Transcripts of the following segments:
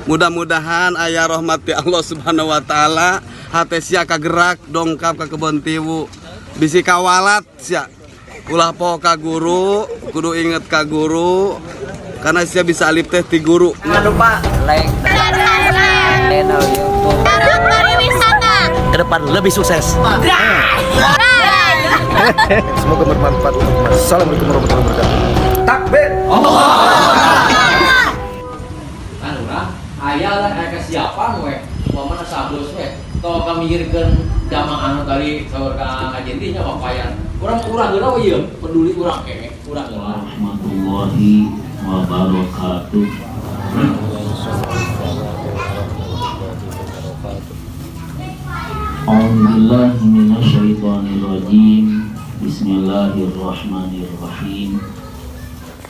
Mudah-mudahan aya rahmat ti Allah Subhanahu wa taala, hate sia kagerak dongkap ka kebon tiwu. Bisi kawalat sia. Ulah poho ka guru, kudu inget ka guru karena sia bisa alif teh ti guru. Jangan lupa like channel YouTube ke depan lebih sukses. Semoga bermanfaat. Assalamualaikum warahmatullahi wabarakatuh. Takbir. Aya lah kayak kesiapan we, mana sabos we. Kalau kami mikirkan jamaah tadi sahur ka ngajentinya wapayan. Urang geura we ieu, peduli urang kene, urang geura. Warahmatullahi wabarakatuh. A'udzubillahi minasyaitonirrajim. Bismillahirrahmanirrahim.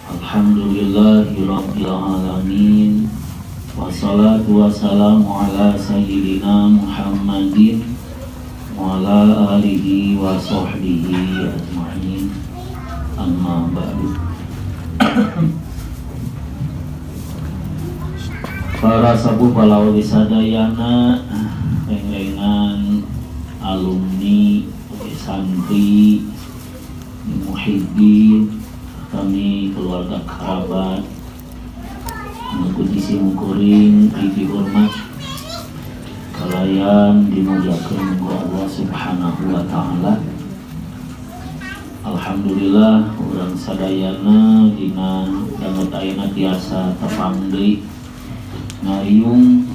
Alhamdulillahirabbil alamin. Wassalatu wassalamu ala sayyidina Muhammadin wa ala alihi wa sahbihi ajma'in. Amma ba'du. Para sabu palau wisadayana, pengengan alumni, santri, muhibbin, kami keluarga kerabat, mengikuti mukuring tinggi hormat kalian dimuliakan oleh Allah Subhanahu wa taala. Alhamdulillah urang sadayana dina dangut ayeuna tiasa tepang deui ngayung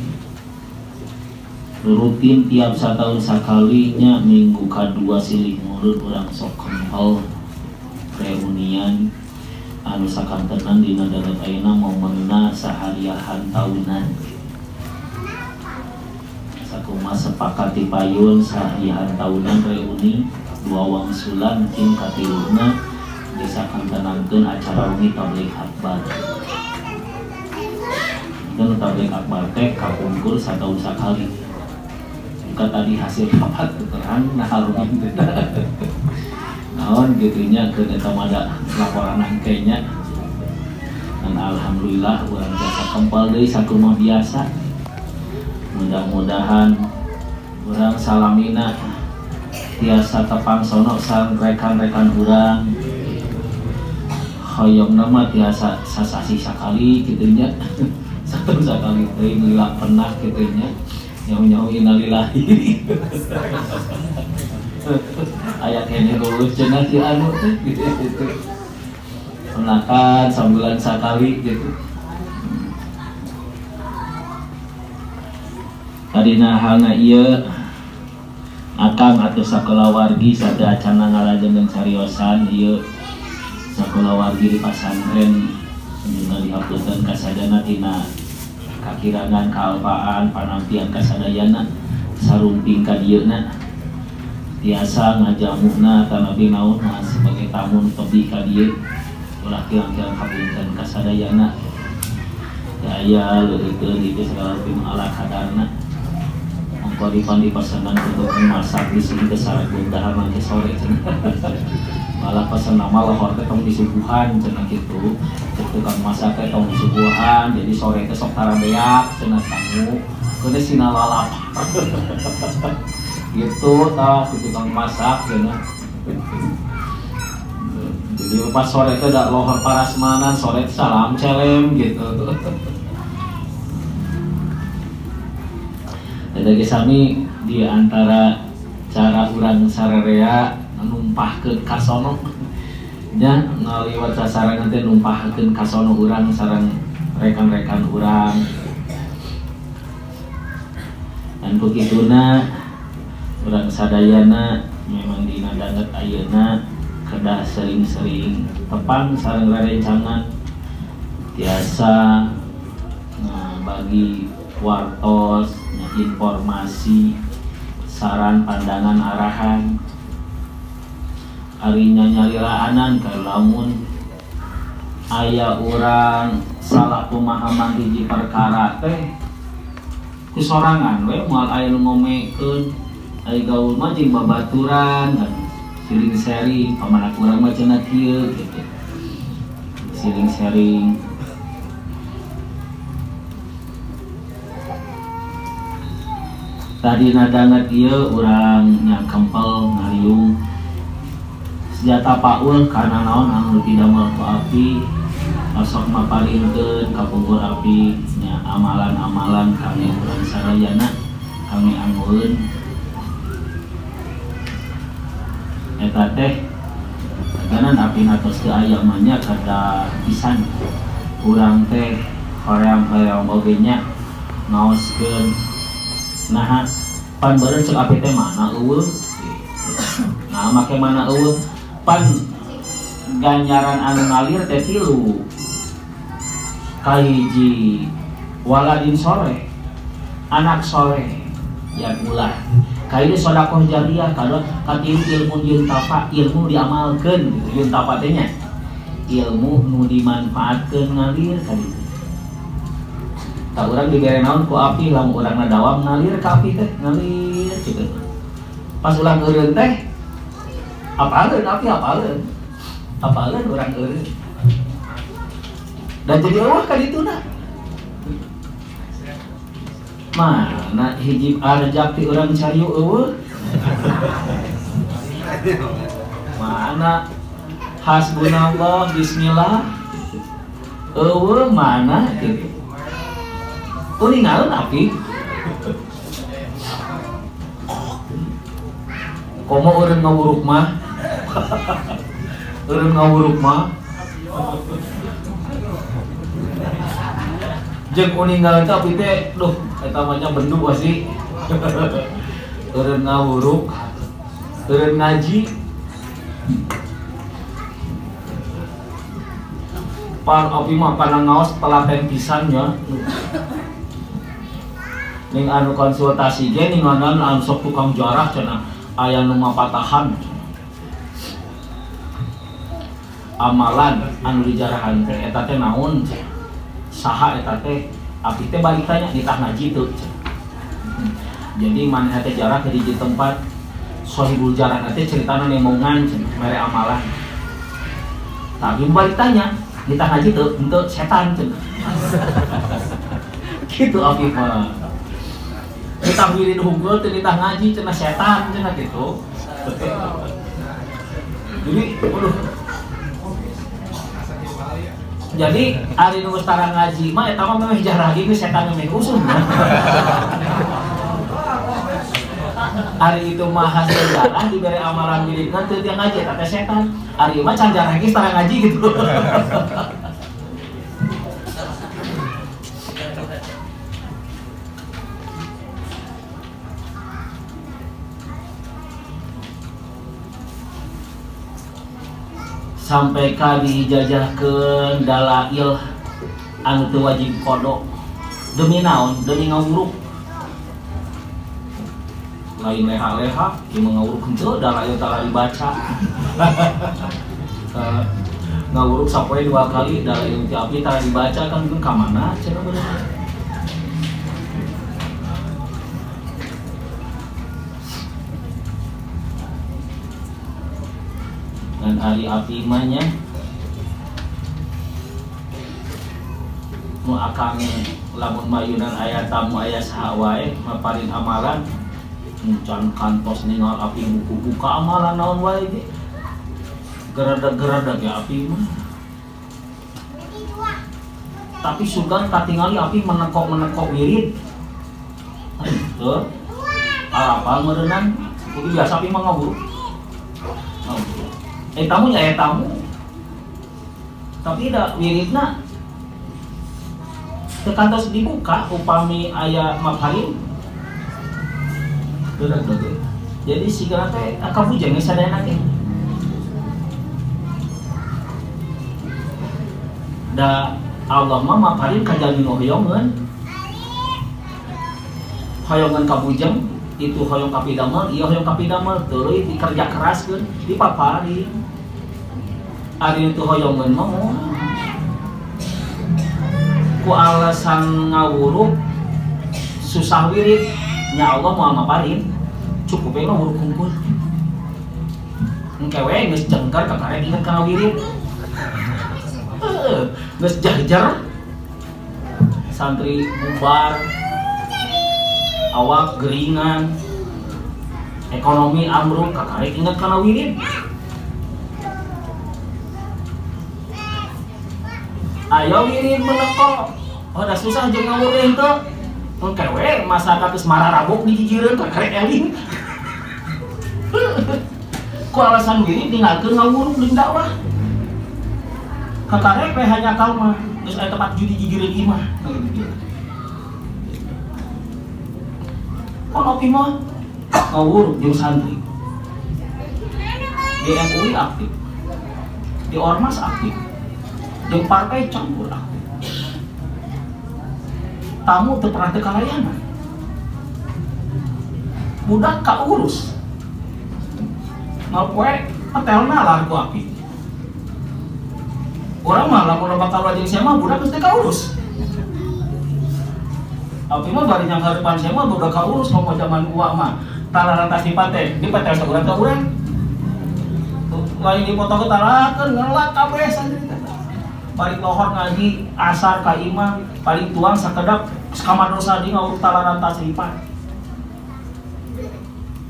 rutin tiap satahun sakalinya minggu kadua silih mulut urang sok kempel reunian anu sakantenan dina dangut ayeuna momenna sahariahan tahunan. Sakumaha sepakat dipayun sahariahan tahunan reuni dua wangsulan king katiluna disakantenangkeun acara umi tabligh akbar. Dan tabligh akbar teh kapungkur satahun sakali. Bukan tadi hasil rapat keterangan nah harumi naon gitunya ke eta mada laporan angkanya. Dan alhamdulillah urang jasa kempal deui sakumaha biasa. Mudah-mudahan urang salamina tiasa tepang sono sang rekan-rekan urang. Hoyongna mah tiasa sasasi sakali gitunya. Satu sakali teh lila pernah gitunya. Nyau-nyau innalillahi. Ayat ini lulus cenah si anu gitu. Penakan sambulan sakali gitu. Kadina halna ieu akang atuh sakola wargi sada acana ngalajengeun cariosan ieu sakola wargi di pasantren juga dihapuskeun ka sadana tina kakirangan kaalpaan panampian kasadayana sarumping ka dieuna. Biasa ngajamuna tanapi naon sebagai tamu tebih ka dieu ulah kirang-kirang kapunten kasadayana daya leureun itu segala rupi mengalah kadarna mongko dipandi pesanan untuk masak di sini kesarek bundahan nanti sore malah pesan nama lohor teh tong disuguhan cenah kitu tukang masak teh tong disuguhan jadi sore teh sok tarabeak cenah tamu keun sinalalap gitu tah tukang masak cenah. Jadi pas sore itu ada lohor parasmanan, sore itu salam celem gitu. Jadi sami di antara cara urang sararea numpahkeun kasono nya ngaliwat sasaran nanti numpahkeun kasono urang sareng rekan-rekan urang. Dan begituna urang sadayana memang dina danget ayeuna kedah sering-sering tepang sareng rerencangan biasa bagi wartos informasi saran pandangan arahan arinya nyaliraanan ka lamun aya urang salah pemahaman hiji perkara teh kusorangan we moal aya nu ngomekeun aya gaul mah jeung babaturan kan sharing pamanak urang mah cenah kieu gitu. Sharing tadi nadanget ieu urang nya kempel ngariung senjata paul karena naon anu didamel ku api sok maparingkeun ka punggul api nya amalan-amalan kami urang sarayana kami anggueun eta teh karena api natos teu aya mah nya kada pisan urang teh hoream-hoream oge nya ngaoskeun nah pan beureun ceuk api teh mana eueuh nah make mana eueuh pan ganjaran anu ngalir teh 3 kahiji waladin soleh anak soleh yang ulah kali ini sodakoh jariah kalau katilu ilmu yun tapa ilmu diamalkan gitu yun tapa tehnya ilmu nu dimanfaatkan ngalir kali itu tak orang diberi naon ku api lamun urang nadawam ngalir ka api teh ngalir gitu pas ulang eureun teh apaleun api apaleun urang eureun dan jadi eueuh ka dituna mana hiji arjak ti urang cariu eueuh mana hasbunallah bismillah eueuh mana gitu ninggalin api komo urang ngawuruk mah jeung ninggalin api teh duh eta mah nya bendu pasti urang ngawuruk urang ngaji pan api mah kana ngaos telaten pisan nya ning anu konsultasi ge ninganan anu sok tukang jarah cenah aya nu mapatahan amalan anu dijarahan teh eta teh naon saha eta teh api teh balik tanya ditah ngaji tuh jadi maneh teh jarah ke di tempat sohibul jarah teh ceritana nemongan mere amalan tapi balik tanya ditah ngaji tuh untuk setan cenah gitu api mah kita wirid hunggul teu ngaji cenah setan cenah gitu. Jadi aduh. Jadi ari nu geus tara ngaji mah eta mah memeh jarah ge setan memeh usun. Ari itu mah hasil jarah dibere amalan wiridna teu dia ngaji eta setan. Ari mah can jarah ge tara ngaji gitu. Sampai kali dijajahkeun dalail anu teu wajib kodok demi naon demi ngawuruk lain leha-leha ieu ngawuruk henteu dalail tara dibaca ngawuruk sapoe 2 kali dalail ti api tara dibaca kan ka mana cenah bener dan hari api manya nu akang lamun mayunan aya tamu aya saha wae maparin amalan can kantos ningal api buka amalan naon wae ge geradak ya api mah tapi sugan katingali api menekok wirid tuh apa merenang kudu biasa api mah ngawuruk tamu ya tamu tapi da wiridna tekantos dibuka upami aya mapharin jadi sigana teh kabujeng sadayana teh da Allah mah mapharin kajalmi nu hoyongan kabujeng itu hoyong kapi damel iya hoyong kapi damel tuluy dikerja keraskeun dipapari ari itu hoyongan mah ku alasan ngawuruk susah wirid nya Allah moal maparin cukup we ngawuruk hungkul engke we geus jengker kakarek inget kana wirid geus jahjar santri bubar awak geringan, ekonomi ambruk, kakarek inget kana wirid. Ayo wirid meneko, udah susah jeung ngawureun teh. Mun kewe masyarakat geus mararabok di jijireun kakarek eling. Ku alasan wirid ninggalkeun ngawuruk jeung dakwah. Kakarek we hanya kal mah geus aya tempat judi jijireun imah. Konopi mah ngawuruk jeung santri. Di MUI aktif, di Ormas aktif, jeung partai campur aktif. Tamu teu pernah teu kalayanan. Budak kaurus. Ngapoe hotelna lah ku api. Urang mah lamun bakal lajeng sia mah budak geus teu kaurus. Api mah bari yang harapan saya mah udah kaurus mau zaman uang mah talarantas di pate sa urang ka urang lain dipoto ke talakeun ngelak kabeh santri teh bari lohor ngaji asar ka imam paling tuang sakedap kamar dosa di nguruk talarantas di pate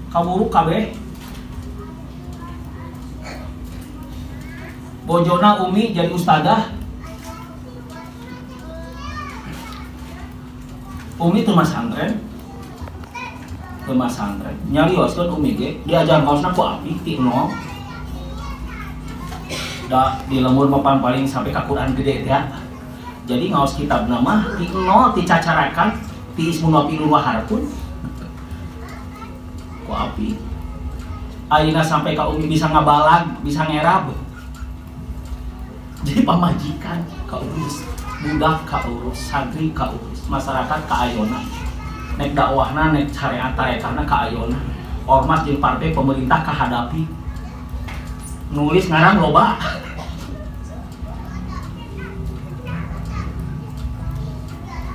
kaburuk kabeh bojona umi jadi ustadzah. Umi teu masantren, nyarioskeun umi ge diajar kaosna ku api ti nol. Da di lemur mapan paling sampai ka Quran gede teh. Jadi ngaos kitabna mah ti nol ti cacarakan ti ismun wa fi'lun wa harfun. Ku api. Ayeuna sampai ka umi bisa ngabalag, bisa ngerab. Jadi pamajikan kaurus, budak kaurus, santri kaurus, masyarakat kaayona. Nek dakwahna, nek syariat tarekanna kaayona. Ormas jeung partai pemerintah kahadapi. Nulis ngarang loba.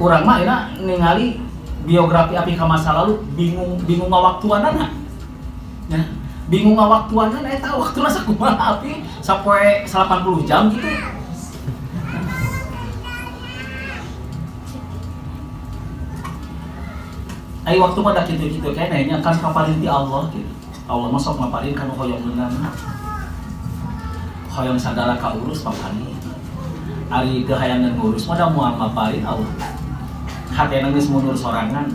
Urang mah ayeuna ningali biografi api ka masa lalu bingung ngawaktuanana. Ya. Bingung ngawaktuanna eta waktuna sakumaha api sapoe 80 jam gitu. Ai waktu mah da kitu-kitu keneh nya kan kaparin ti Allah gitu. Allah mah sok ngaparin kana hoyong beunana. Hoyong sagala kaurus papani. Ari teu hayang ngurus mah da moal ngaparin Allah. Hatena geus mundur sorangan.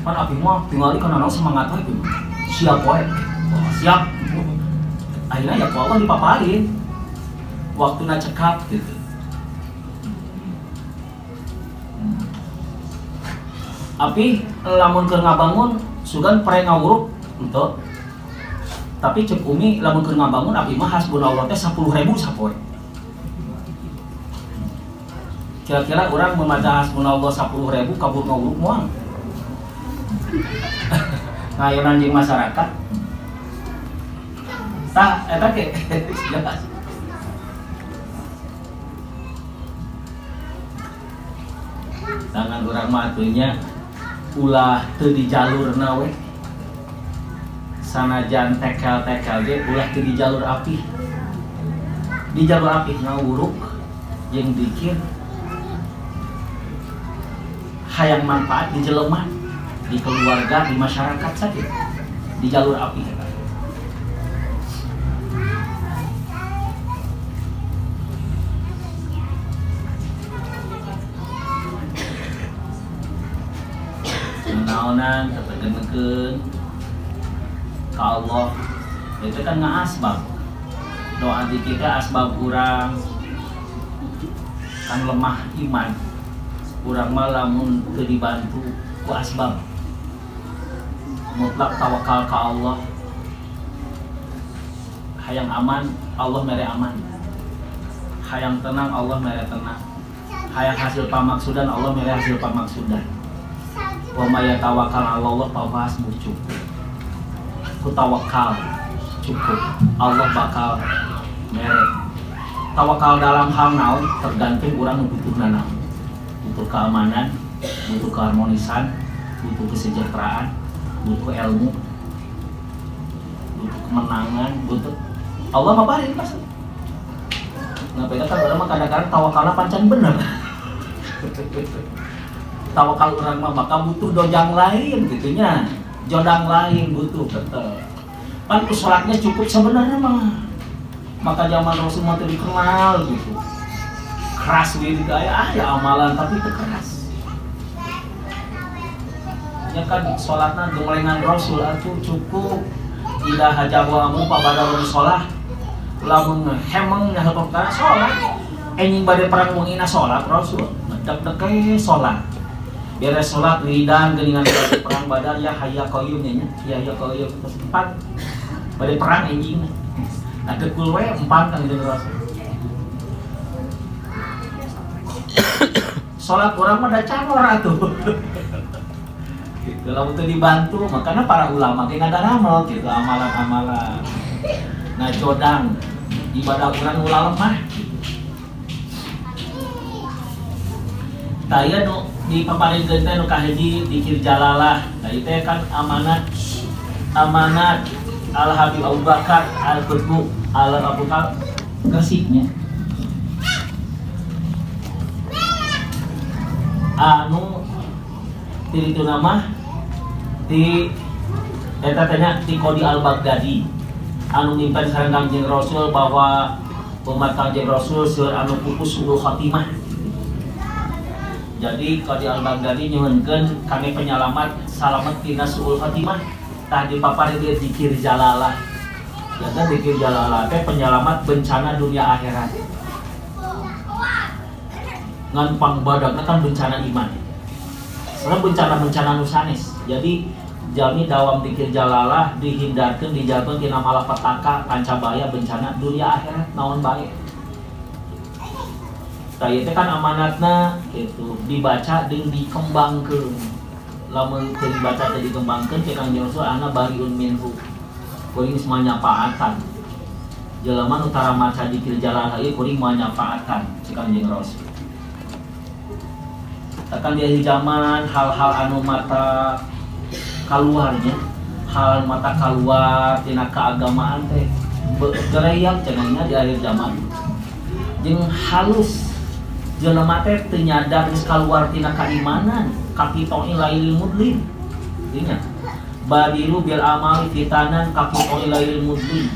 Pan api mah tingali kana naon semangat we gitu. Siap we. Oh, siap. Akhirnya ya Allah dipaparin waktunya cekap gitu. Api lamun keur ngabangun sugan pare ngawuruk untuk. Tapi cek umi lamun keur ngabangun api mah hasbunallah teh 10.000 sapoe. Kira-kira orang memaca hasbunallah 10.000 kabur ngawuruk moal. Ngayonan jeung masyarakat tah eta ke jelas. Tangan urang mah atunya ulah teu di jalurna we. Sanajan tekel-tekel ge ulah teu di jalur api. Di jalur api ngawuruk jeung dikir hayang manfaat di jelema, di keluarga, di masyarakat saja. Di jalur api eta. Naonan tetegenekeun ka Allah itu kan ngaasbab doa di kita asbab urang kan lemah iman urang mah lamun teu dibantu ku asbab mutlak tawakal ka Allah hayang aman Allah mere aman hayang tenang Allah mere tenang hayang hasil pamaksudan Allah mere hasil pamaksudan. Wa may tawakkal 'ala Allah fa hasbuh cukup. Ku tawakal cukup. Allah bakal mere. Tawakal dalam hal naon tergantung urang butuhna naon. Butuh keamanan, butuh keharmonisan, butuh kesejahteraan, butuh ilmu, butuh kemenangan, butuh Allah mah bari pasti. Ngapeda kan urang mah kadang-kadang tawakalna pancen bener. tawakal orang mah maka butuh dojang lain gitunya, jodang lain butuh betul. Kan sholatnya cukup sebenarnya mah. Maka zaman Rasul mah dikenal gitu. Keras gitu kayak ya amalan tapi keras. Ya kan sholatnya gemelengan Rasul itu cukup. Tidak hajabu amu pabada sholat. Lamun hemeng nya heup ka sholat. Enjing bade perang mungina sholat Rasul. Dek-dek sholat. Beres sholat wiridan geuningan perang Badar ya hayya qayyum nya. Ya hayya qayyum tempat bade perang enjing. Nah kekul we empat kan jeung Rasul. Sholat orang mah da cangor atuh. Gitu lamun teu dibantu makanya para ulama ge ngadaramal gitu amalan-amalan. Nah jodang ibadah urang ulah lemah. Taya nu di paparegeun teh nu kahiji dikir jalalah. Tah ieu teh kan amanat Al Habib Abu Bakar Al Qutb Al Abu Bakar Gresiknya. Anu di itu nama di eta tanya di Qadi Al Baghdadi anu mimpen sareng Kangjeng Rasul bahwa umat Kangjeng Rasul seueur anu pupus suul khatimah. Jadi Qadi Al Baghdadi nyuhunkeun kami penyelamat salamet tina suul khatimah. Tah di papari dia zikir jalalah. Ya kan zikir jalalah teh penyelamat bencana dunia akhirat. Ngan pangbadagna kan bencana iman. Soalnya bencana-bencana nu sanes. Jadi jami dawam zikir jalalah dihindarkeun dijauhkeun tina malapetaka pancabaya bencana dunia akhirat naon bae. Tah ieu teh kan amanatna gitu dibaca jeung dikembangkeun. Lamun teu dibaca teu dikembangkeun cek Kangjeng Rasul ana bariun minhu. Kuring semua nyapaatan. Jelema nu tara maca zikir jalalah ieu kuring moal nyapaatan cek Kangjeng Rasul. Akan di akhir zaman hal-hal anu mata keluarnya, hal mata keluar tina keagamaan teh gereyak cenahnya di akhir zaman. Jeung halus jelema teh teu nyadar geus kaluar tina keimanan, kapitoi lailil mudlim. Dinya badiru bil amal fitanan kapitoi lailil mudlim.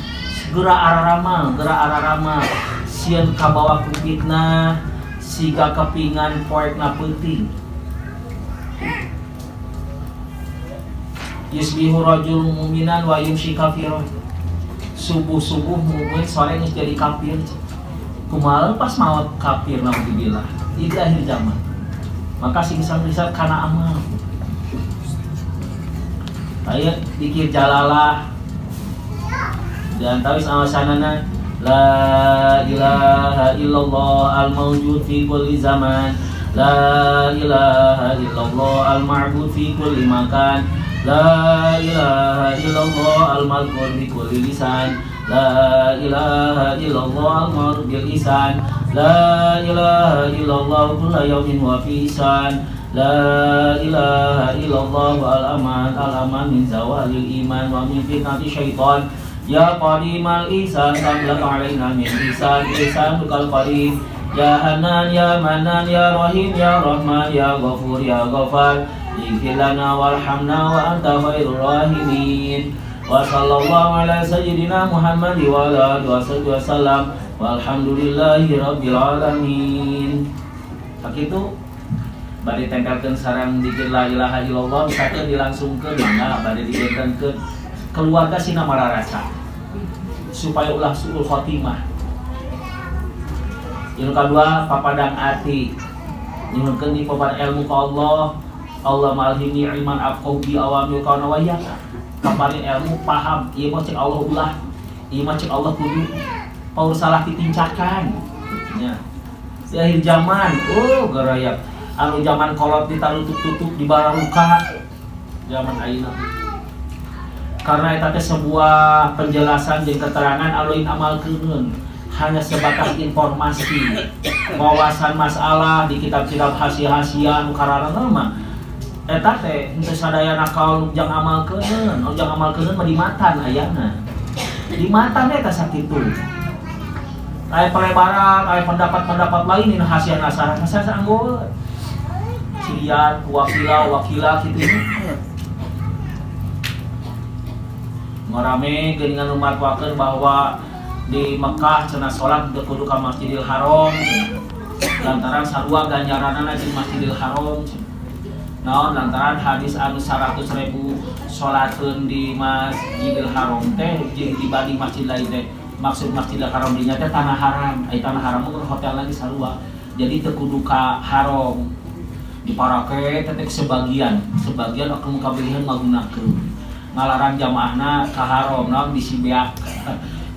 Geura ararama, sieun kabawa ku fitnah siga kepingan poekna peuting. Yusbihu rajul mu'minan wa yumshi kafiran. Subuh-subuh mukmin sore geus jadi kafir. Kumaha pas maot kafir naudzubillah. Itu akhir zaman. Maka sing riset kana amal. Aya dikir jalalah. Dan tawis awasanana La ilaha illallah al-mawjud fi kulli zaman. La ilaha illallah al-ma'bud fi kulli makan. La ilaha illallah al-mazkur fi kulli lisan. La ilaha illallah al-ma'ruf bil lisan. La ilaha illallah kulla yawmin wa fi lisan. La ilaha illallah al-aman min zawalil iman wa min fitnati syaitan. Ya qadimal ihsan tamlak alaina min ihsan tukal qadim. Ya hanan ya manan ya rahim ya rahman ya ghafur ya ghafar. Ighfir lana warhamna wa anta khairur rahimin. Wa sallallahu ala sayyidina Muhammad wa ala alihi wasallam. Walhamdulillahi rabbil alamin. Sakitu bade tempelkeun sareng zikir la ilaha illallah misalkan dilangsungkeun mangga bade digentenkeun keluarga sina mararasa supaya ulah suul khotimah. Yang kedua papadang ati nyuhunkeun di papan ilmu ka Allah malhini ilman afqahi awamil kauna wa iyaka. Kaparin ilmu paham ieu mah cek Allah ulah ieu mah cek Allah kudu paur salah ditincakan nya. Di akhir zaman garayak anu zaman kolot ditarutup-tutup di bararuka zaman ayeuna. Karena itu sebuah penjelasan dan keterangan aloin amalkeun hanya sebatas informasi wawasan masalah di kitab-kitab hasil-hasian karana mah eta teh henteu sadaya nakal jang amalkeun mah di matan ayana di matan eta sakitu aya pelebaran aya pendapat-pendapat lain dina hasian asar anggout cirian wakila gitu ngarame geuningan numatwakeun bahwa di Mekah cenah salat teu kudu ka Masjidil Haram lantaran sarua ganjaranana di Masjidil Haram naon lantaran hadis anu 100.000 salatkeun di Masjidil Haram teh jeung dibanding masjid lain teh maksud Masjidil Haram dinya teh tanah haram ai tanah haram mah hotel lagi sarua jadi teu kudu ka haram diparake tetek sebagian aku kabelihan ngagunakeun ngalarang jamaahna ka haram naon bisi beak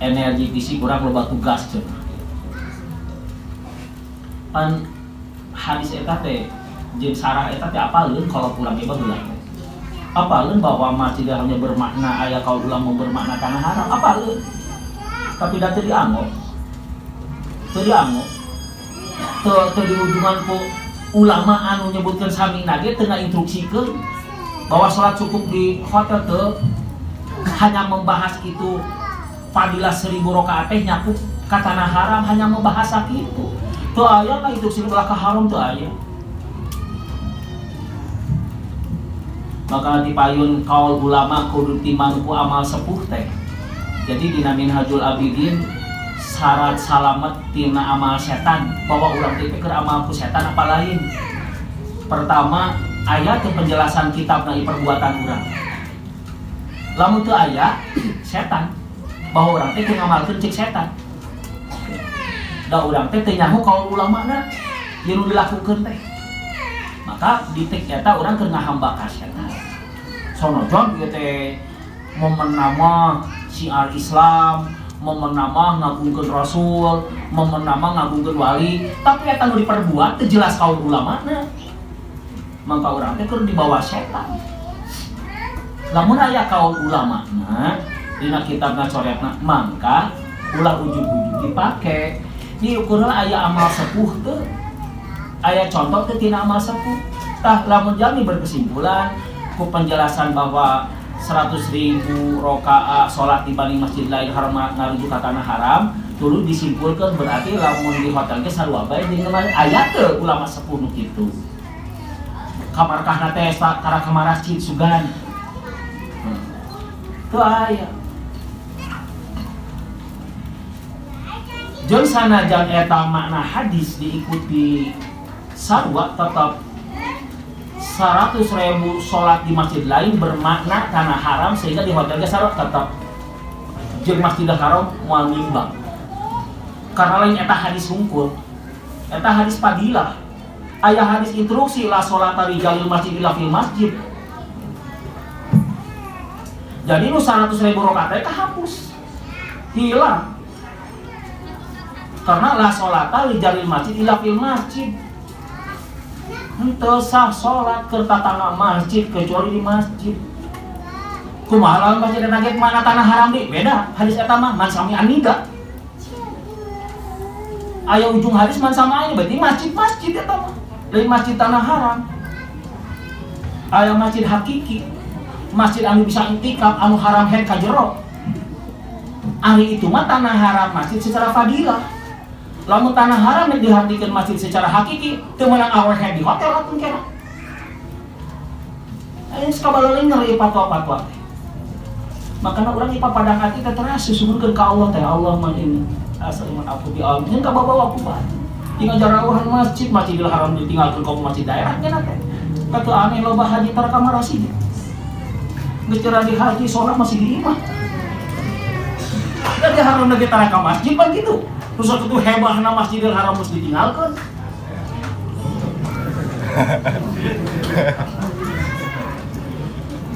energi bisi kurang loba tugas cenah pan hadis eta teh jeung sarah eta teh apaleun kalau kurang ieu baheula apaleun bahwa masjid hanya bermakna aya kaul ulama bermakna tanah haram apaleun tapi da teu dianggo teu di ujungan ku ulama anu nyebutkeun sami nage teu ngainstruksikeun bahwa sholat cukup di hotel tuh hanya membahas itu fadilah 1000 rakaat teh nyakup ka tanah haram hanya membahas itu tuh aya ka itu sebelah ka haram tuh aya maka dipayun kaul ulama kudu timangku amal sepuh teh jadi dina Minhajul Abidin syarat salamet tina amal setan bahwa urang teh keur amal ku setan apa lain pertama ayat ke penjelasan kitab dari perbuatan orang lamun teu aya setan bahwa orang teh ngamalkeun cek setan da urang teh teu nyaho kaul ulamana yang dilakukeun teh maka di tek eta urang keur ngahamba ka setan sonojon ieu teh momen nama syiar Islam momen nama ngagungkeun rasul momen nama ngagungkeun wali tapi eta nu diperbuat teu jelas kaul ulamana maka orang teh keur dibawa setan lamun aya kaul ulama na dina kitabna coretna mangka ulah ujug-ujug dipake diukurna aya amal sepuh teu aya contoh teu tina amal sepuh tah lamun jami berkesimpulan ku penjelasan bahwa 100.000 rakaat salat dibanding masjid lain haram ngarujuk ka tanah haram tuluy disimpulkeun berarti lamun di hotel ge sarua bae jeung aya teu ulama sepuh nu kitu kamarkahna teh kara ka masjid sugan teu aya jeung sanajan eta makna hadis diikuti sarua tetap 100.000 salat di masjid lain bermakna tanah haram sehingga di hotel ge sarua tetap jeung Masjidil Haram moal nimbang karena lain eta hadis hungkul eta hadis fadilah aya hadis instruksi la sholat rijalil masjid illa fil masjid jadi nu 100.000 rakaat teh kahapus hilang karena la sholat rijalil masjid illa fil masjid henteu sah sholat keur tatangga masjid kecuali di masjid kumaha lamun masjid eta ge mana tanah haram deui beda hadis eta mah man sami anida aya ujung hadis man sama aya berarti masjid eta mah dari masjid tanah haram aya masjid hakiki masjid anu bisa intikaf anu haram head ka jero ari itu mah tanah haram masjid secara fadilah lamun tanah haram yang dihartikeun masjid secara hakiki teu meunang awal head di hotel atuh kena aya sakabaloling ngeureui fatwa-fatwa makana urang ipapadang hati teh terus susungkeun ka Allah teh Allah mah ini asal iman aku di Allah jeung ka bawa ku bae tinggal jarawahan Masjidil Haram ditinggalkan ke masjid daerah kan teh kata aneh loba haji tar kamar asih geus di haji sholat masih di imah dan di haram lagi tar ka masjid pan gitu terus itu hebahna Masjidil Haram mesti ditinggalkan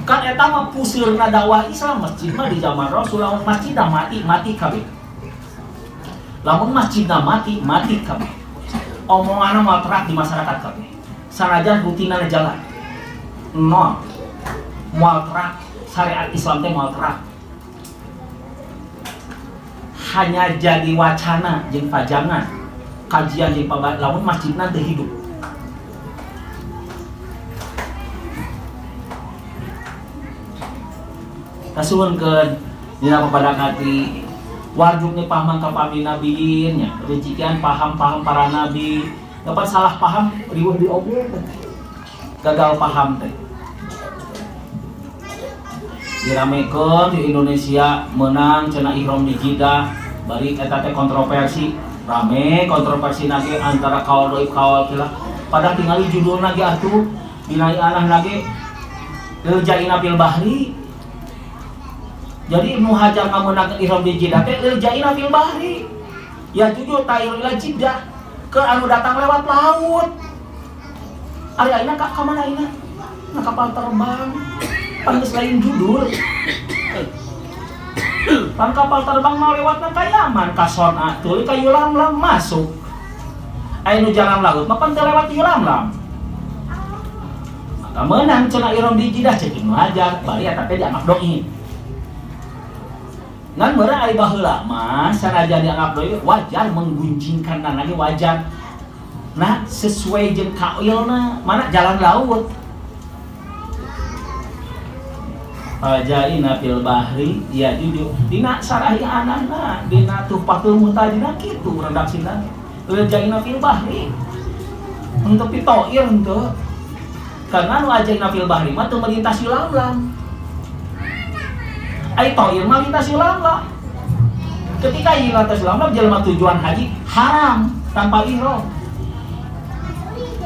kan eta mah pusirna dakwah Islam masjid mah di zaman Rasul lamun masjid dah mati kabeh lamun masjid dah mati kabeh omongan malterak di masyarakat kabeh sanajan rutinana jalan nol malterak syariat Islam teh malterak hanya jadi wacana jeung pajangan kajian jeung lamun masjidna teu hidup kasuhunkeun dina papadang hati wajibnya paham kapami nabiin nya rencikian paham para nabi dapat salah paham riweuh di oge gagal paham teh. Diramekeun di Indonesia menang cenah ihram di Jeddah, bari eta teh kontroversi, rame kontroversi nage antara kaul doib kaul kila. Padahal tinggali judulna ge atuh dinaikana nage Iljaina fil bahri. Jadi Ibnu Hajar ngameunang ihram di Jeddah teh Iljaina fil bahri. Ya jujur tayur ila Jeddah ke anu datang lewat laut. Ari ayeuna ka mana ayeuna? Na kapal terbang. Pantes lain judul. Pan kapal terbang mau lewatna ka Yaman, ka Son'a, tuluy ka Yulamlam masuk. Aya nu jalan laut mah pan teu lewat Yulamlam. Maka meunang cenah ihram di Jeddah cek Ibnu Hajar, bari eta teh dianggap doi. Ngan meureun ari baheula mah sanajan dianggap doi wajar mengguncingkan lagi wajar. Nah, sesuai jeung kailna mana jalan laut. Jaina fil bahri ya jujur dina sarahi anana dina tuhfatul muhtajina kitu redaksina jaina fil bahri untuk pitoir untuk karena nu ajaina fil bahri mah teu melintas Yulamlam ai toir mah lintas Yulamlam ketika lintas Yulamlam jelema tujuan haji haram tanpa ihram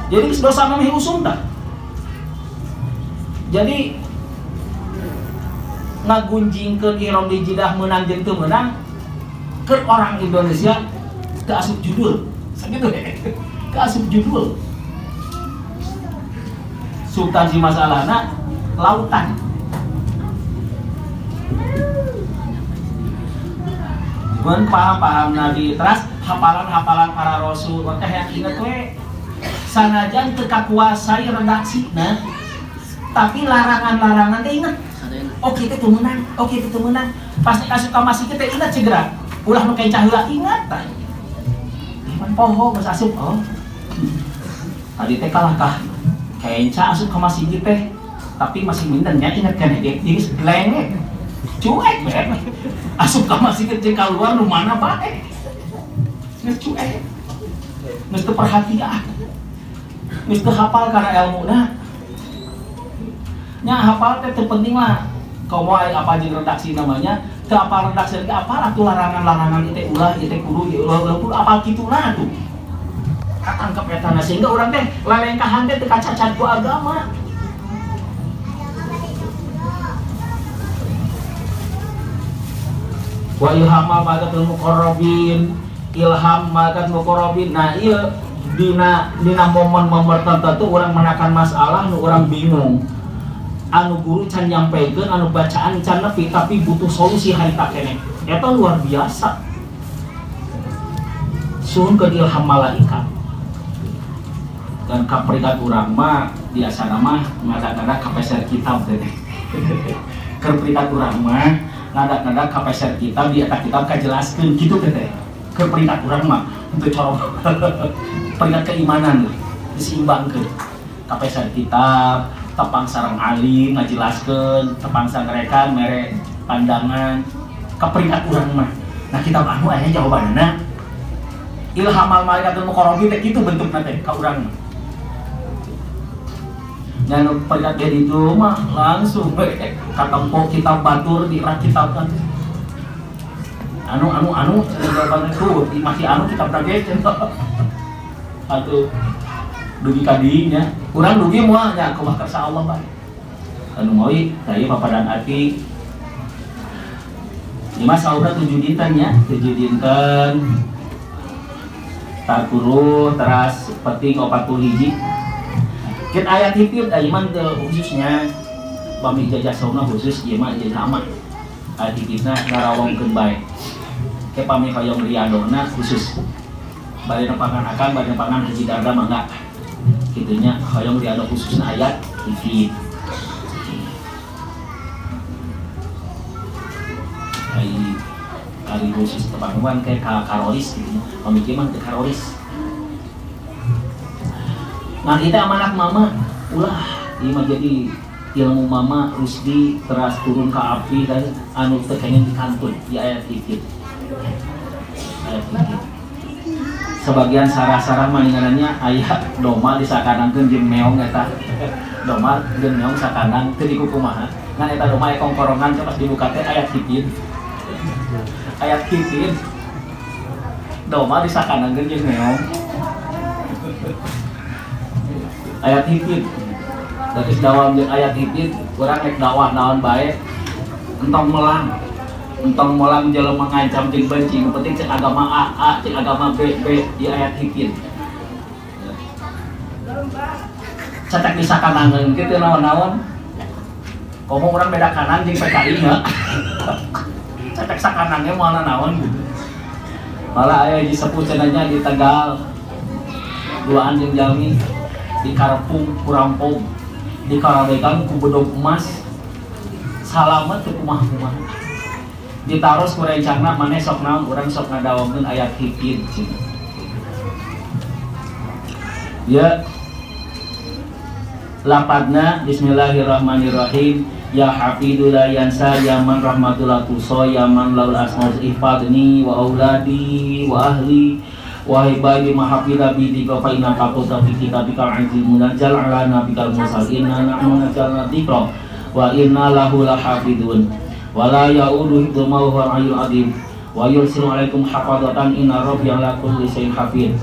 jadi dosa mah usum tah jadi ngagunjingkeun ihram di Jeddah menang jeung teu menang keur orang Indonesia keasup judul sakitu keasup judul substansi masalahna lautan mun paham Nabi teras hafalan para rasul teh yang inget we sanajan teu kakuasai redaksina tapi larangan-larangan teh inget. Oke itu menang. Pasti kasih kamasi kita ingat segera. Ulah nu kencah heula ingat tah. Iman poho geus asup oh. Tadi teh kalah kah. Kencah asup kamasi teh. Tapi masih mintennya ingat kan dia geus glengek. Cuek bener. Asup kamasi teh keluar nu mana bae. Geus cuek. Geus teu perhatian. Geus teu hafal karena ilmuna. Nya hafal teh terpenting lah. Kau mau apa aja redaksi namanya? Ke apa redaksi lagi apa? Atuh larangan itu ulah itu kudu apa gitulah tuh. Tangkap etana sehingga orang teh lalengkahan teh teu kacacat ku agama. Wa ilhama magatul muqarrabin, ilham magatul muqarrabin. Nah ieu dina momen-momen tertentu orang menakan masalah nu orang bingung. Anu guru can nyampaikan, anu bacaan can nepi tapi butuh solusi harita keneh. Eta luar biasa. Sun ke ilham malaikat. Dan kaprikat urang mah biasa mah ngada-ngada kapeser kitab teh. Kaprikat urang mah ngada-ngada kapeser kitab di eta kitab kajelaskeun kitu teh. Kaprikat urang mah untuk corong peringkat keimanan diseimbangkeun. Kapeser kitab tepang sarang alim ngajelaskeun tepang sangrekan mere pandangan keperingkat urang mah. Nah kita anu aya jawabanna ilhamal malaikatul muqarrabin teh kitu bentukna teh ka urang mah. Nya nu peringkat jadi itu mah langsung katempo kitab batur di kitab anu jawabanna tuh masih anu kitab daget atuh dugi kadinya kurang dugi moal nya kumaha kersa Allah bae anu mawi tadi papadan ati lima saura 7 dinten nya 7 dinten takuru teras peting 40 hiji ket ayat hipit iman khususnya bami jajah sauna khusus ieu mah jajah aman ayat hipitna ngarawongkeun bae ke pami hoyong riadona khusus bari nepangan akan bari nepangan haji darda mangga gitunya hoyong riado khususna ayat hipit hari khusus tepanguan kayak karolis gitu pemikiran ke karolis. Nah kita amanah mama ulah ini menjadi ilmu mama Rusdi teras turun ke api dan anu tekengen di kantun di ayat hikit ayat hikit sebagian sarah-sarah maninganannya ayah doma disakanangkeun jeung meong eta doma jeung meong sakanang teu di kumaha ngan eta doma aya kongkorongan pas dibuka teh ayat hipin doma disakanangkeun jeung meong ayat hipin dari dawam jeung ayat hipin urang rek dakwah naon bae entong molang jelema ngancam jeung benci nu penting cek agama A cek agama B di ayat hipin cetek disakanangeun kitu naon-naon komo urang beda kanan jeung PKI nya cetek sakanangnya moal naon gitu malah aya disebut cenanya di Tegal duaan jeung jalmi di Karpung Kurampong di Karawegan ku bedog emas salamet teu kumaha-kumaha ditaros ku rencana maneh sok naon urang sok ngadawakeun ayat hipin ya lapadna bismillahirrahmanirrahim ya hafidul la yansa ya man rahmatul tuso ya man laul asmaul ifadni wa auladi wa ahli wa ibadi mahafidha bi fa inna taqota fi kitabikal azim munajjal ala nabikal mursalin nahnu nazzalna dzikra wa inna lahu lahafidun wala ya'udu hifdhuhu wa al-'aliyyul 'azim wa yursilu 'alaikum hafadatan inna rabbiya ala kulli shay'in hafiz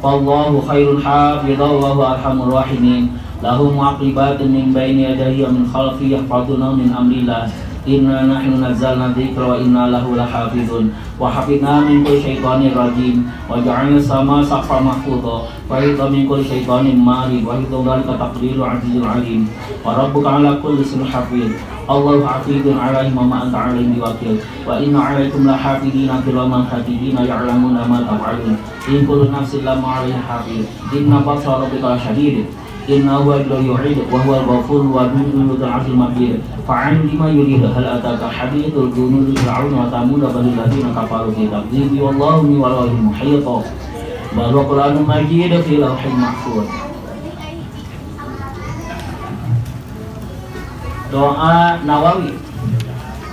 wallahu khairul hafidha wa huwa arhamur rahimin lahu mu'aqibatun min baini yadayhi wa min khalfihi yahfazunahu min amrillah inna nahnu nazzalna dzikra wa inna lahu lahafizun wa hafidna min kulli syaitaanir rajim wa ja'alna sama saqfan mahfudha wa hifdha min kulli syaitaanin marid wa hifdhu dzalika taqdirul 'azizul 'alim wa rabbuka 'ala kulli shay'in hafiz Allahu hafizun 'alaihim wa ma anta 'alaihim biwakil wa inna 'alaikum lahafizina kiraman katibina ya'lamuna ma taf'alun in kullu nafsin lamma 'alaiha hafiz inna batsha rabbika lasyadid inna huwa yu'id wa huwa al-ghafur wa dhul 'arshil majid fa'an lima yurid hal ataka hadithul junud fir'auna wa thamud bal ladina kafaru fi takdzibi wallahu min wara'ihim muhit bal wa qur'anun majid fi lawhin mahfuz. Doa Nawawi.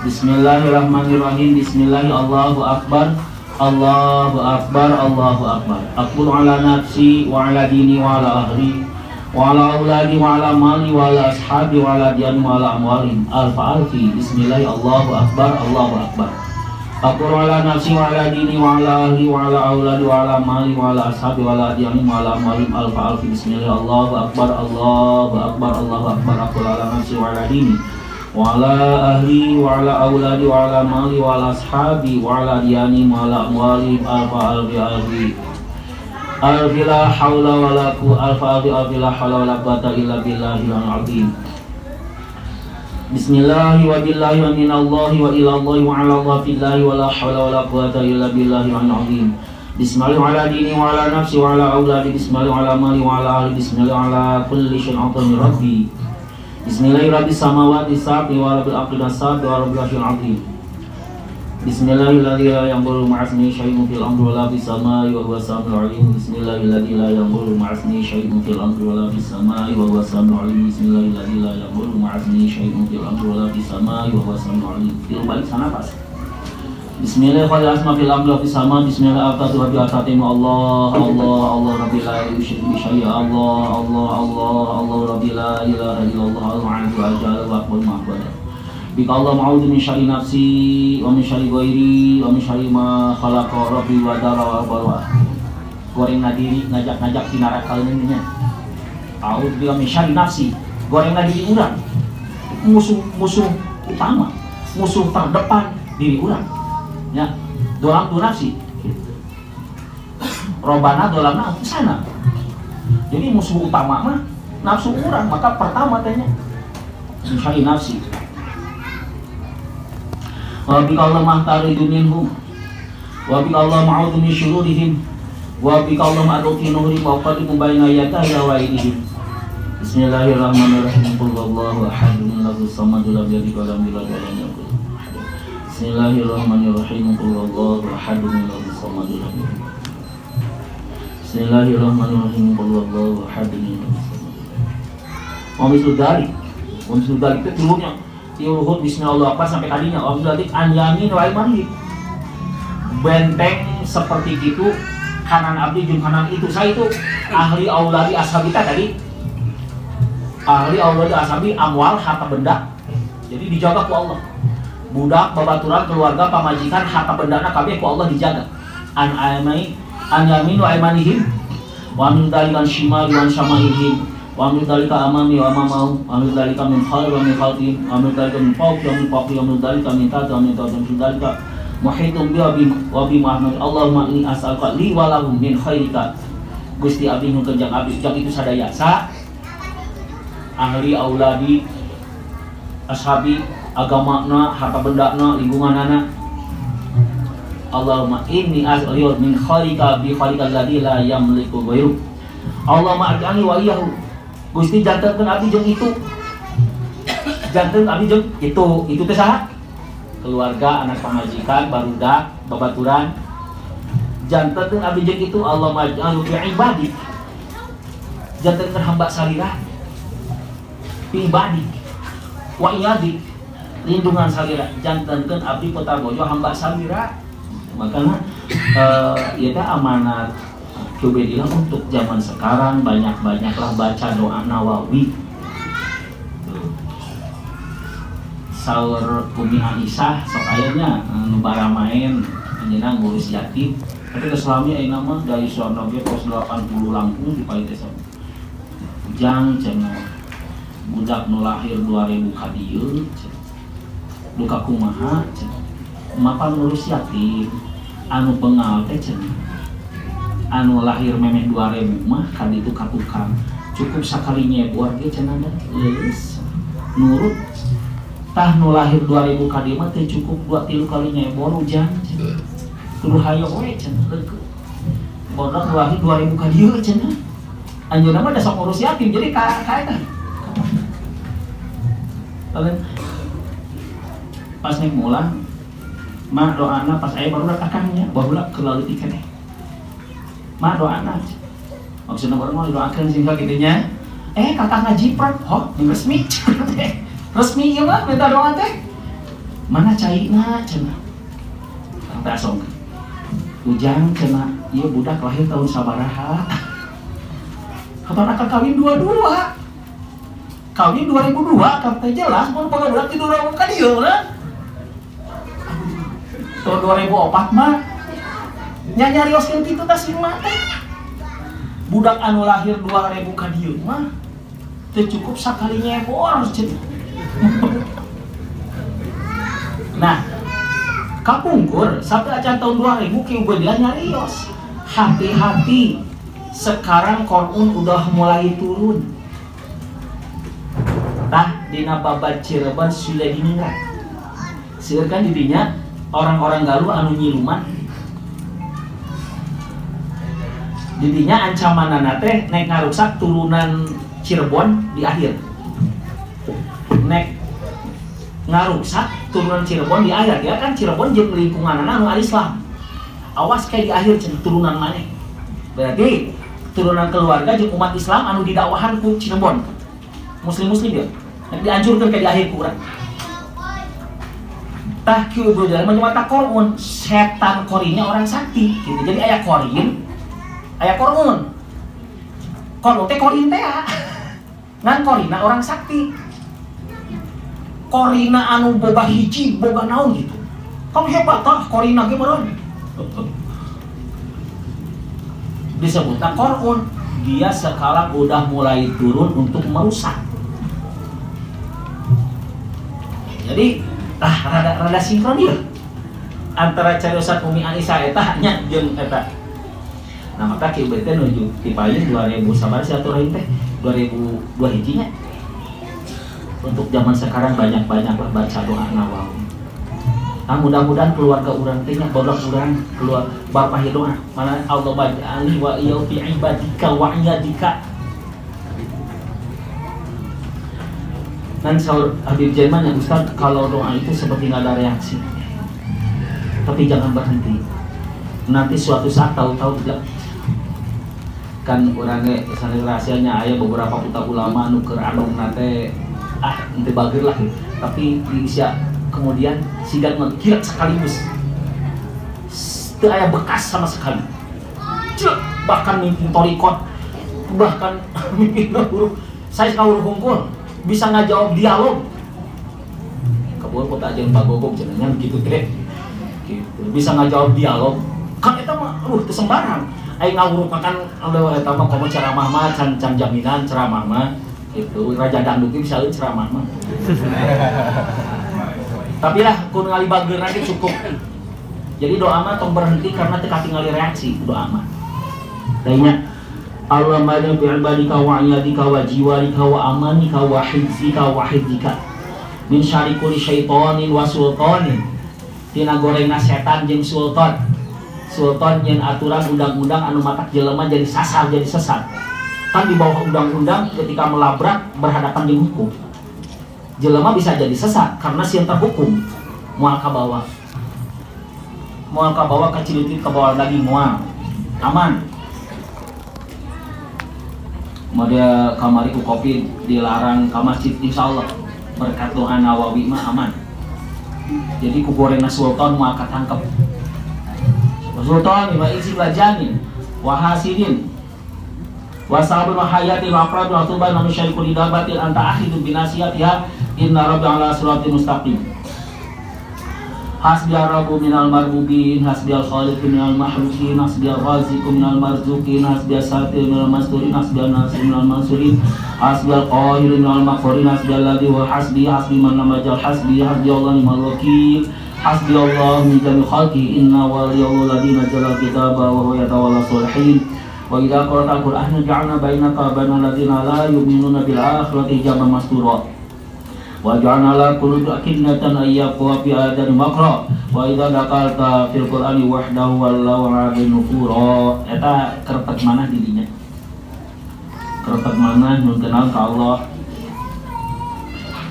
Bismillahirrahmanirrahim. Bismillahirrahmanirrahim. Allahu akbar. Allahu akbar. Allahu akbar. Aqulu ala nafsi wa ala dini wa ala ahli wa ala auladi wa ala mali wa ala ashabi wa ala diyani wa ala amwalihim alfa alfi. Bismillahirrahmanirrahim. Allahu akbar. Allahu akbar. Aqulu ala nafsi wa ala dini wa ala ahli wa ala auladi wa ala mali wa ala ashabi wa ala diyani wa ala amwalihim alfa alfi. Bismillahirrahmanirrahim. Allahu akbar. Allahu akbar. Allahu akbar. Aqulu ala nafsi wa ala dini wa ala ahli wa ala auladi wa ala mali wa ala ashabi wa ala diyani wa ala amwalihim alfa alfi. Alfi la hawla wa la quwwata illa billahil azim. Bismillahi wa billahi wa minallahi wa ilallahi wa ala Allah billahi wa la hawla wa la quwwata illa billahil azim. Bismillahi ala dini wa ala nafsi wa ala auladi. Bismillahi ala mali wa ala ahli. Bismillahi ala kulli syai'in atani rabbi. Bismillahi rabbis samawati sab'i wa rabbil ardi sab'i wa rabbil arsyil azim. Bismillahilladzi la yadurru ma'asmihi syai'un fil ardi wa la fis samaa'i wa huwas samiul 'aliim. Bismillahilladzi la yadurru ma'asmihi syai'un fil ardi wa la fis samaa'i wa huwas samiul 'aliim. Bismillahilladzi la yadurru ma'asmihi syai'un fil ardi wa la fis samaa'i wa huwas samiul 'aliim. Fil balik sana pas. Bismillahirrahmanirrahim. Fil ardi wa fis samaa'i. Bismillahirrahmanirrahim. Rabbil atatim Allah Allah Allah rabbil la yusyriku bi syai'in Allah Allah Allah Allah rabbil la ilaha illallah al-'aliyyul 'azim wa aqul ma'budah. Bika Allah ma'udhu min syari nafsi wa min syari ghairi wa min syari ma khalaqa rabbi wa dara wa barwa. Goreng diri ngajak-ngajak tinarak kalian nya. A'udzu bika min syari nafsi. Goreng diri urang. Musuh utama, musuh terdepan diri urang. Ya, dolam tu nafsi. Robana dolamna sana. Jadi musuh utama mah nafsu urang, maka pertama tanya min syari nafsi. Wa bika Allah mahtaridu minhum wa bika Allah ma'udhu min syururihim wa bika Allah ma'rufi nuhri wa qadikum bayna yadayhi wa aydihim. Bismillahirrahmanirrahim. Qul huwallahu ahadun lahu samadu lam yalid wa lam yulad wa lam yakul lahu kufuwan ahad. Bismillahirrahmanirrahim. Qul huwallahu ahadun lahu samadu lam yalid. Bismillahirrahmanirrahim. Qul huwallahu ahadun lahu samadu lam yalid. Wa mislu dzalik itu dulunya Yuruhud bismillah apa sampai tadinya Abdulatif an yamin wa imanhi. Benteng seperti itu kanan abdi jeung kanan itu saya itu ahli auladi ashabita tadi, ahli auladi ashabi amwal harta benda, jadi dijaga ku Allah. Budak babaturan keluarga pamajikan harta bendana kabeh ku Allah dijaga. An yamin wa aymanihim wa min dalikan shimali wa syamaihim wa min dalika amami wa amamau wa min dalika min khalil wa min khalfihim wa min dalika min fawqi wa min fawqi wa min dalika min tahti wa min tahti wa min dalika muhitum wa bi Muhammad. Allahumma inni as'aluka li wa lahum min khairika. Gusti abdi nu kenjang abdi jak itu sadaya sa ahli auladi ashabi agamana harta bendana lingkunganana. Allahumma inni as'aluka min khairika bi khairikal ladzi la yamliku ghairu. Allahumma aj'alni wa iyyahu. Gusti jantenkeun abdi jeung itu. Janten abdi jeung itu teh saha? Keluarga, anak pamajikan, barudak, babaturan. Jantenkeun abdi jeung itu. Allahumma aj'alni fi ibadi. Jantenkeun hamba salira. Fi ibadi. Wa iyadi. Lindungan salira. Jantenkeun abdi putar bojo hamba salira. Makanya itu amanat Ubedillah untuk zaman sekarang, banyak-banyaklah baca doa Nawawi. Saur Umi Aisyah sok ayahnya nubara main menyenang ngurus yatim. Tapi keselami ayeuna mah dari sono ge pos 80 Lampung di Pait desa. Ujang cenah budak nu lahir 2000 ka dieu. Duka kumaha cenah. Mapan ngurus yatim. Anu bengal teh cenah anu lahir memeh 2000 mah kan itu ka tukang cukup sakali nyebor ge cenah da leus nurut tah nu lahir 2000 ka dieu mah teh cukup 2-3 kali nyebor ujang kudu hayo we cenah leukeuh bodak nu lahir 2000 ka dieu cenah anjeunna mah da sok ngurus yatim jadi ka eta pas naik mulang mah doana pas aya barudak akangnya barudak keulaeuh ti keneh mah doana maksudna urang mah doakeun sehingga kitu-nya kakak ngajiprat yang resmi resmi ieu mah minta doa teh mana caina cenah teh asong ujang cenah ieu budak lahir tahun sabaraha kapan akan kawin 22 kawin 2002 kan teh jelas mun boga budak ti 2000 ka dieu urang tahun 2004 mah nyarioskeun kitu teh si mah teh budak anu lahir 2000 ka dieu mah teu cukup sakali nyebor cenah. Nah kapungkur sampai acan tahun 2000 ki Ubedillah nyarios hati-hati sekarang Qur'an udah mulai turun tah dina babad Cirebon sudah diningrat seueur kan didinya orang-orang Galuh anu nyiluman didinya ancamanana teh nek ngarusak turunan Cirebon di akhir nek ngarusak turunan Cirebon di akhir ya kan Cirebon jeung lingkunganana anu Islam awas kayak di akhir turunan maneh berarti turunan keluarga jeung umat Islam anu didakwahan ku Cirebon muslim-muslim ya nek dianjurkeun kayak di akhir kurang tah kieu Ubedillah mata Qur'an setan korinya orang sakti gitu. Jadi aya korin aya Qur'an teh korin teh ngan korina orang sakti korina anu boga hiji boga naon gitu kan hebat tah korina ge meureun disebutna Qur'an dia sekarang udah mulai turun untuk merusak jadi rada sinkron ya antara cariosan Umi Aisyah eta nya jeung eta. Nah maka kieu teh nuju ti paeun 2000 sabar silaturahim teh 2002 hijinya. Untuk zaman sekarang banyak-banyaklah baca doa Nawawi. Nah mudah-mudahan keluarga urang teh nya bodoh urang keluar bapak doa. Mana Allah ba'ali wa iyau fi ibadika wa iyadika. Dan saur Habib Jaiman ya Ustaz, kalau doa itu seperti nggak ada reaksi, tapi jangan berhenti. Nanti suatu saat tahu-tahu tidak kan orangnya saling rahasianya ayah beberapa putra ulama nuker anung nate nanti bagir lah tapi di Indonesia kemudian sigat mengkilat sekaligus itu ayah bekas sama sekali bahkan mimpin torikot, bahkan mimpin ngawuruh saya ngawuruh hungkul bisa ngajawab dialog kabur kota aja bagogok jenengan gitu teh gitu bisa ngajawab dialog kan eta mah teu sembarang aing ngawuruh makan eta mah komo ceramah mah can jaminan ceramah mah gitu raja dangdut bisa ceramah mah tapi lah kun ngali bageurna ge cukup jadi doa mah tong berhenti karena teu katingali reaksi doa mah lainnya Allah ma'ana bi'ibadika wa iyadika wa jiwarika wa amanika wa hifzika wa hifzika min syari kulli syaitonin wa sultanin tina gorengna setan jeung sultan jeung aturan undang-undang anu matak jelema jadi sasar jadi sesat kan di bawah undang-undang ketika melabrak berhadapan dengan hukum jelema bisa jadi sesat karena sieun terhukum moal ka bawah ka cilitit ka bawah lagi moal aman model kamari ku kopi dilarang ke masjid insyaallah berkat doa Nawawi mah aman jadi ku gorengna sultan mau ketangkep sultan wa isi belajanin wa hasidin wa sahabul hayati wa aqradu wa tuban wa nusyariku lidabatil anta akhidun binasiyatiha inna rabbi ala suratin mustaqim hasbiyar rabbu minal marbubin hasbiyal khaliqu minal mahlukin hasbiyal raziqu minal marzuqin hasbiyal satir minal masturin hasbiyal nasir minal mansurin hasbiyal qahiru minal maghfurin hasbiyal ladhi wa hasbi man namajal hasbi hasbiyallahu ni'mal wakil hasbiyallahu min jami khalqi inna waliyallahu ladhi nazzala kitaba wa huwa yatawalla sholihin wa idza qara'ta al-qur'ana ja'alna bainaka wa bainal ladzina la yu'minuna bil akhirati hijaban mastura wa ja'alna la qulubi akinnatan ayyaqwa fi adani makra wa idza dakalta fil qur'ani wahdahu wallahu a'lam nufura eta kerepet manah dirinya kerepet manah nun kenal ka Allah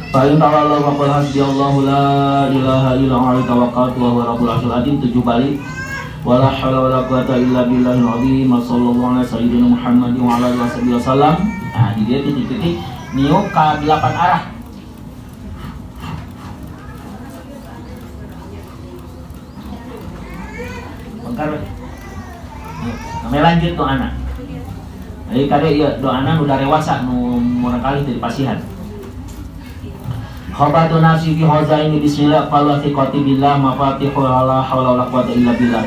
fa in ta'ala wa qul hasbiyallahu la ilaha illa huwa tawakkaltu wa huwa rabbul arsyil azim 7 balik wala haula wala quwata illa billahil azim sallallahu alaihi sayyidina Muhammadin wa ala alihi wasallam nah di dia titik-titik niup ka 8 arah kami lanjut doa anak. Jadi kade ieu doa anak udah dewasa nu murah kali teu dipasihan. Khabatu nafsi fi hazaini bismillah qala thiqati billah mafatihul la haula wala quwata illa billah.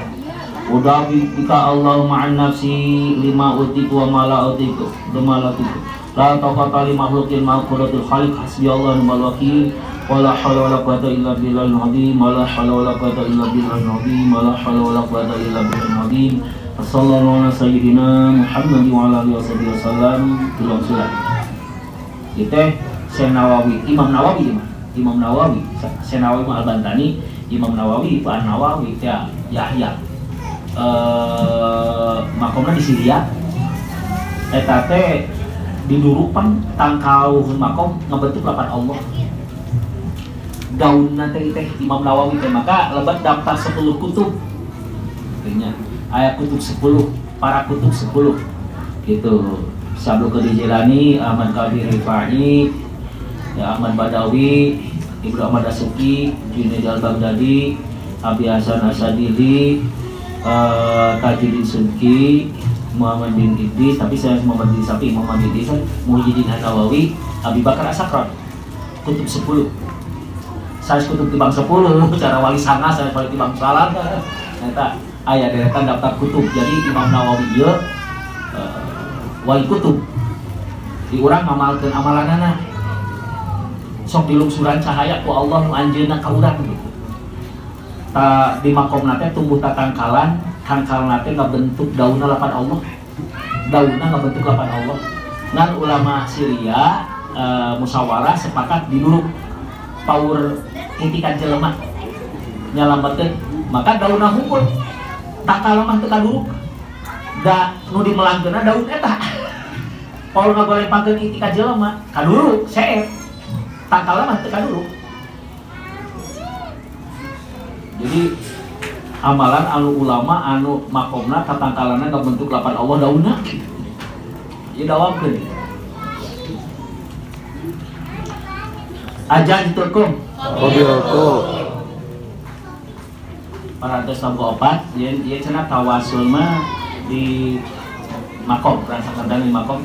Udah bika Allahumma an nafsi lima utiku wa ma la utiku dumalatiku. La taqata li makhluqin ma qudratul khaliq hasbiyallahu ni'mal wakil. Wala haula wala quwata illa billahil azim wala haula wala quwata illa billahil azim wala haula wala quwata illa billahil azim sallallahu ala sayyidina Muhammad wa ala alihi wasallam tulang surat kita Syekh Nawawi Imam Nawawi Syekh Nawawi Al-Bantani Imam Nawawi Pak Nawawi ya Yahya makomna di Syria eta teh didurupan tangkau makom ngabentuk lapan Allah daun nanti teh Imam Nawawi teh maka lebat daftar 10 kutub artinya ayat kutub 10 para kutub 10 gitu Syabul Qadir Jilani Ahmad Qadir Rifai ya Ahmad Badawi Ibnu Ahmad Dasuki Junaid Al-Baghdadi Abi Hasan Asadili Tajuddin Subki Muhammad bin Idris tapi saya Muhammad bin Sapi Muhammad bin Idris Muhyiddin Nawawi Abi Bakar As-Sakran kutub 10 saya kutub tibang 10 cara wali sana saya wali tibang salat ternyata ayat deretan daftar kutub jadi Imam Nawawi ieu wali kutub di urang ngamalkeun amalanana sok dilungsuran cahaya ku Allah nu anjeunna ka urang gitu ta di makomna teh tumbuh tatangkalan tangkalna teh ngabentuk daunna lapan Allah daunna ngabentuk lapan Allah dan ulama Syria musyawarah sepakat diduruk power intikan jelema nyalametkeun maka daunna hungkul tak kalemah teu kaduruk da nu dimelangkeunna daun eta paul ngagolempangkeun intikan jelema kaduruk seet tak kalemah teu kaduruk jadi amalan anu ulama anu makomna tatangkalanna ngabentuk lapan Allah daunna ieu dawamkeun ajan ditukum parantos 64 dia cenah tawasul mah di Makom, rasa kandang di Makom.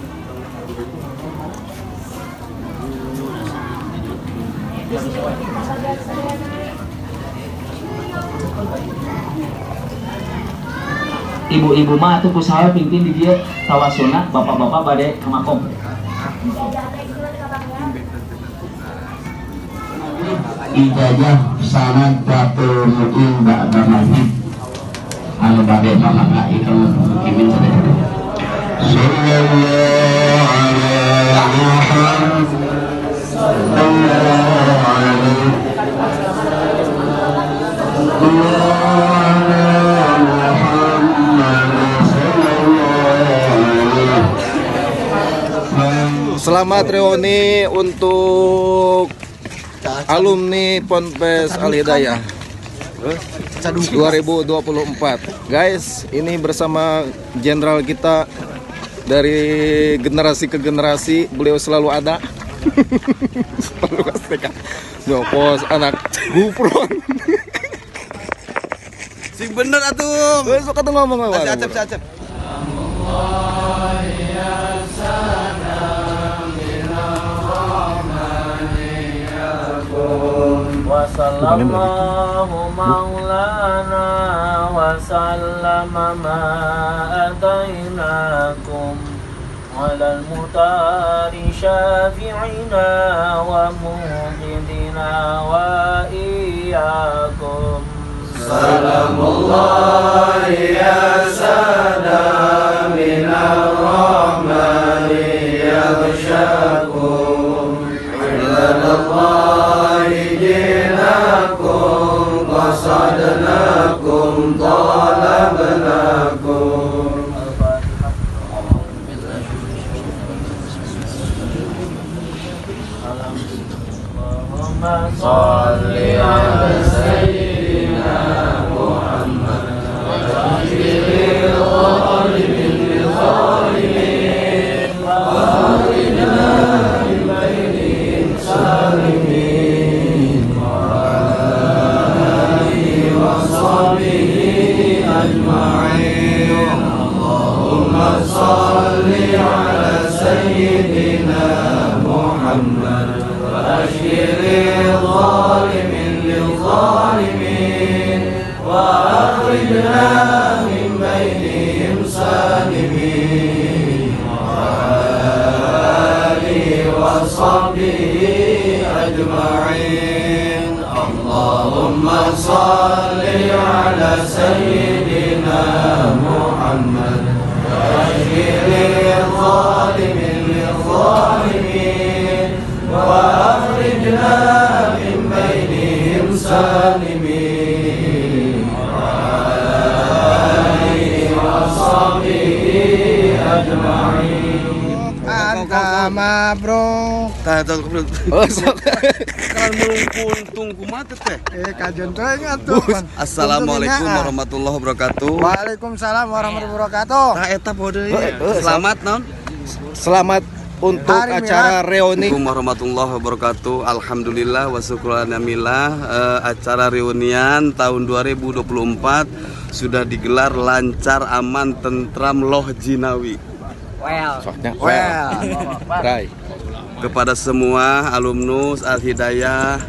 Ibu-ibu mah tuh usaha pintin di dia tawasuna, bapak-bapak bade ke Makom. Ijazah sanad batul mu'in ba'da maghrib anu bade pamangga ikal mukimin sadaya. Sallallahu alaihi Muhammad sallallahu alaihi Selamat reuni untuk alumni Ponpes Al Hidayah 2024. Guys, ini bersama jenderal kita dari generasi ke generasi, beliau selalu ada. Selalu asik. Nyopos anak gupron. Sing bener atuh. Wes kata ngomong apa? Acep. Wasallallahu maulana wasallama ma atainakum alal mutari syafi'ina wa muhidina wa iyyakum. Salamullah ya sada minar rahmani yaghshakum ilalallahi jinakum qasadnakum talabnakum. Allahumma sholli ala sayyidina Muhammad wa akhiril zalimin lil zalimin wa akhirna min bainihim salimin wa ala alihi wa sahbihi ajma'in. Allahumma sholli ala sayyidina Muhammad أشهر الظالمين للظالمين وأخرجنا من بينهم سالمين وعلى آله وصحبه أجمعين. اللهم صل على سيدنا محمد وأشهر الظالمين للظالمين وأخرجنا من بينهم سالمين وعلى آله وصحبه أجمعين. Anta mabruk. Kan melungkun tunggu mata teh. Kajian teh atuh. Assalamualaikum warahmatullahi wabarakatuh. Waalaikumsalam warahmatullahi wabarakatuh. Tah eta bode. Selamat non. Selamat untuk Hari acara reuni. Assalamualaikum warahmatullahi wabarakatuh. Alhamdulillah wa syukuranillah. Acara reunian tahun 2024 sudah digelar lancar, aman, tentram, loh jinawi. Rai. Kepada semua alumnus Al Hidayah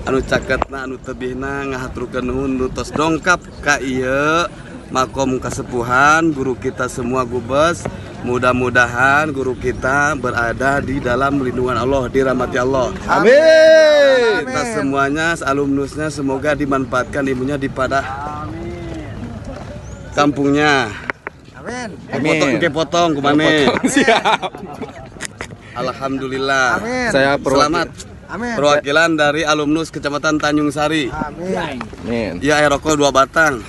anu caketna anu tebihna ngahaturkeun nuhun nu tos dongkap ka ieu makom kasepuhan guru kita semua gubes. Mudah-mudahan guru kita berada di dalam lindungan Allah, dirahmati Allah. Amin. Kita semuanya alumnusnya semoga dimanfaatkan ilmunya di pada kampungnya. Amin. Potong kumane. Siap. Alhamdulillah. Amin. Saya Selamat. Amin. Perwakilan dari alumnus Kecamatan Tanjung Sari. Amin. Amin. Ya, air rokok 2 batang.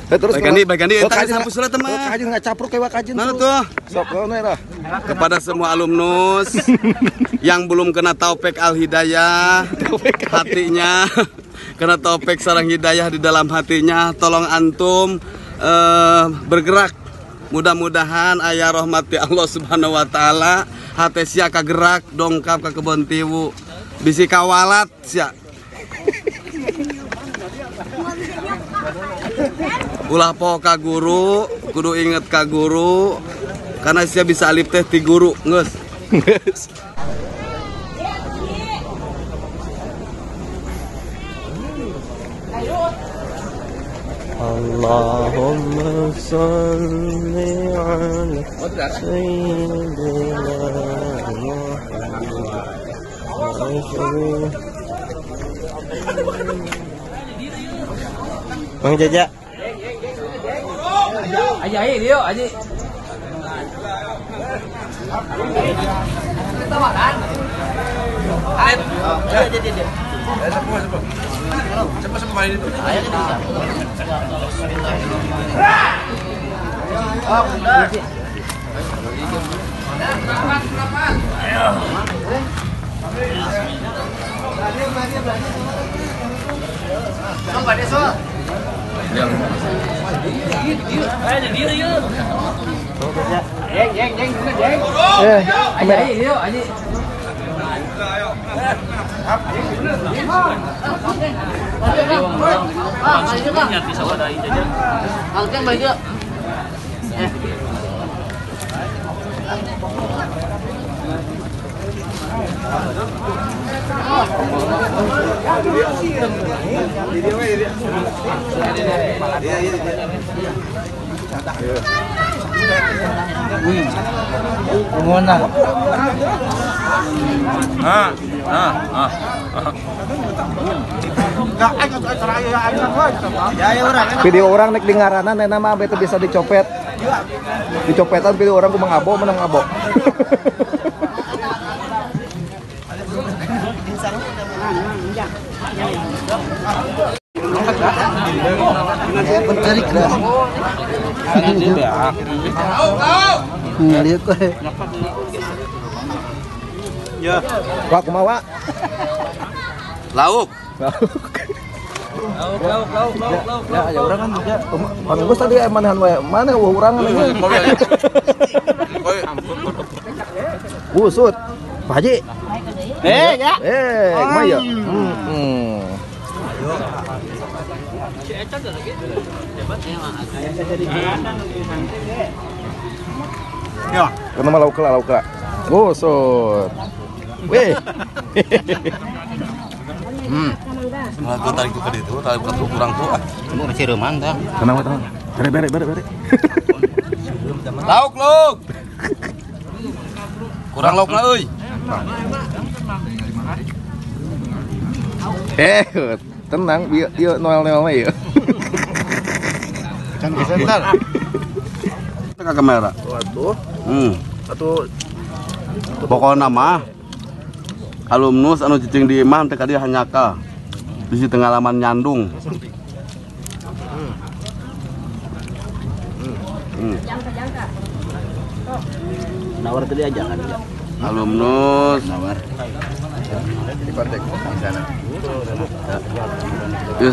Terus baik Andi, entar sapu surat teman. Kajin enggak capruk kayak kajin. Mana tuh? Sok lah. Kepada semua alumnus yang belum kena taufik Al Hidayah, hatinya kena taufik sareng hidayah di dalam hatinya, tolong antum bergerak. Mudah-mudahan aya rahmati Allah Subhanahu wa taala, hate sia kagerak dongkap ka kebon tiwu. Bisi kawalat sia. Ulah poho ka guru, kudu inget ka guru. Karena sia bisa alif teh ti guru, geus. Allahumma sholli ala sayyidina Muhammad. Bang Jaja. Aji dia, Aji. Video orang nek di ngaranan nama itu bisa dicopet. Dicopetan video orang ku mangabo menang ngabo. Wah, kumaha? Lauk. Ya, ya orang kan juga. Pan geus tadi manahan we. Mana urang ini? Busut. Pak Haji. Ya. Maya. Ya. Kenapa lauk lah. Busut. Weh. Aku tarik ke itu, tarik ke kurang tuh. Kamu masih remang dah. Tenang. Bere. Lauk. Kurang lauk lah euy. Tenang, ieu noel mah ieu. Can disental. Ka kamera. Atuh. Pokokna mah alumnus anu cicing di imah teh ka dieu hanyaka. Di tengah halaman nyandung. Nawar tadi aja kan ya. Alumnus ya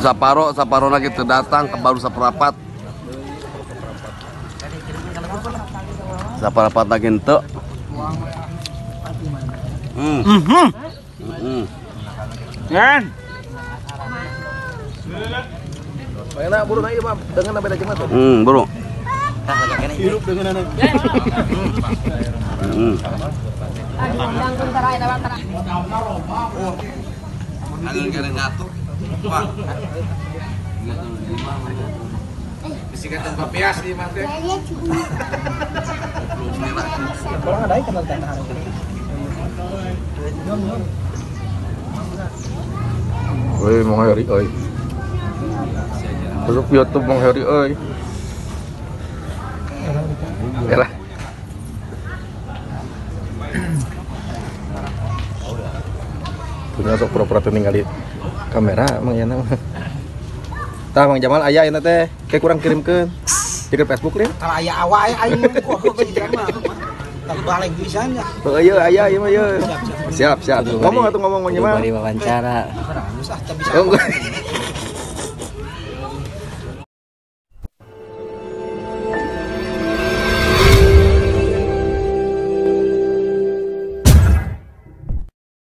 saparo lagi terdatang ke baru saperapat lagi ente Kan. Enak buru na ieu mah dengan beda jeung tuh. bro Hidup dengan anak. Angin kena nyatu. Wah. Bisikan tempat pias di mah teh. Orang ada kenal tanah. Woi, Mang Heri euy. Masuk YouTube Mang Heri euy. Yalah. Punya sok pura-pura ningali kamera Mang Yana. Tah Mang Jamal aya eta teh, kayak kurang kirimkeun. Di Facebook lihat. Kalau ayah awak aing kok kepikiran mah. Tak balik bisa nya. Oh iya aya ieu mah ieu. Siap. Ngomong atuh ngomong Mang Jamal. Bari wawancara. Usah tak bisa. Oh, enggak.